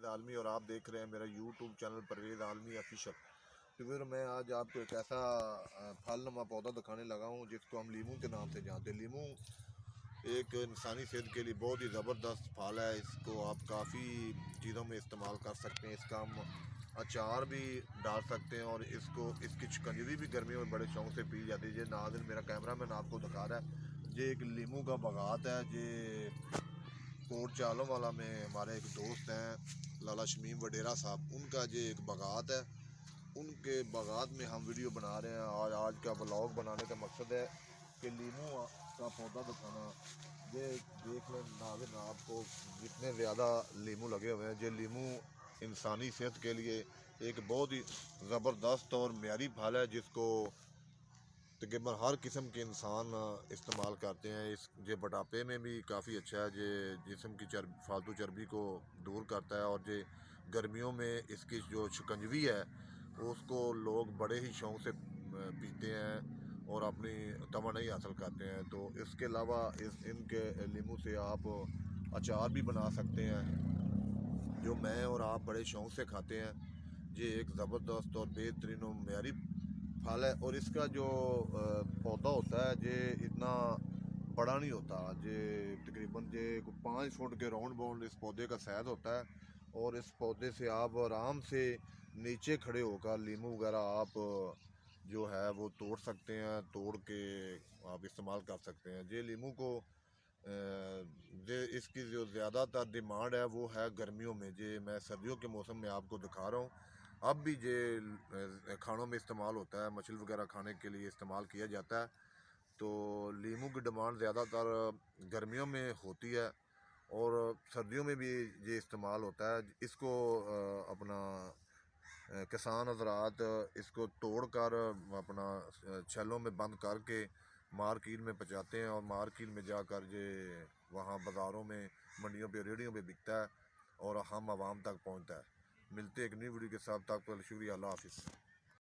परवेज़ आलमी और आप देख रहे हैं मेरा यूट्यूब चैनल परवेज़ आलमी ऑफिशियल। तो फिर मैं आज आपको एक ऐसा फलनुमा पौधा दिखाने लगा हूँ जिसको हम लीमू के नाम से जानते हैं। लीमू एक इंसानी सेहत के लिए बहुत ही ज़बरदस्त फल है। इसको आप काफ़ी चीज़ों में इस्तेमाल कर सकते हैं। इसका हम अचार भी डाल सकते हैं और इसकी शिकंजी भी गर्मियों में बड़े शौक से पी जाती है। ये नाज़िर मेरा कैमरा मैन आपको दिखा रहा है, ये एक लीमू का बागात है। ये कोट चालों वाला में हमारे एक दोस्त हैं लाला शमीम वडेरा साहब, उनका जो एक बागात है, उनके बागात में हम वीडियो बना रहे हैं। और आज का व्लॉग बनाने का मकसद है कि लीमू का पौधा दिखाना। ये देख लें नाज़िर, आपको जितने ज़्यादा लीमू लगे हुए हैं, ये लीमू इंसानी सेहत के लिए एक बहुत ही ज़बरदस्त और म्यारी फल है जिसको तकरीबन हर किस्म के इंसान इस्तेमाल करते हैं। इस ये मोटापे में भी काफ़ी अच्छा है, ये जिस्म की फालतू चर्बी को दूर करता है। और ये गर्मियों में इसकी जो शिकंजवी है उसको लोग बड़े ही शौक़ से पीते हैं और अपनी तवानाई हासिल करते हैं। तो इसके अलावा इनके लीमू से आप अचार भी बना सकते हैं जो मैं और आप बड़े शौक़ से खाते हैं। ये एक ज़बरदस्त और बेहतरीन और म्यारी फल है। और इसका जो पौधा होता है ये इतना बड़ा नहीं होता, ये तकरीबन ये 5 फुट के राउंड बाउंड इस पौधे का साइज़ होता है। और इस पौधे से आप आराम से नीचे खड़े होकर लीमू वगैरह आप जो है वो तोड़ सकते हैं, तोड़ के आप इस्तेमाल कर सकते हैं। ये लीमू को इसकी जो ज़्यादातर डिमांड है वो है गर्मियों में। ये मैं सर्दियों के मौसम में आपको दिखा रहा हूँ। अब भी ये खानों में इस्तेमाल होता है, मछली वगैरह खाने के लिए इस्तेमाल किया जाता है। तो लीमू की डिमांड ज़्यादातर गर्मियों में होती है और सर्दियों में भी ये इस्तेमाल होता है। इसको अपना किसान हज़रात इसको तोड़कर अपना छलों में बंद करके मार्केट में पहुँचाते हैं और मार्केट में जाकर ये वहाँ बाज़ारों में, मंडियों पे, रेहड़ियों पे बिकता है और हम आवाम तक पहुँचता है। मिलते एक नई वीडियो के साथ, तक शुक्रिया, अल्लाह हाफ़िज़।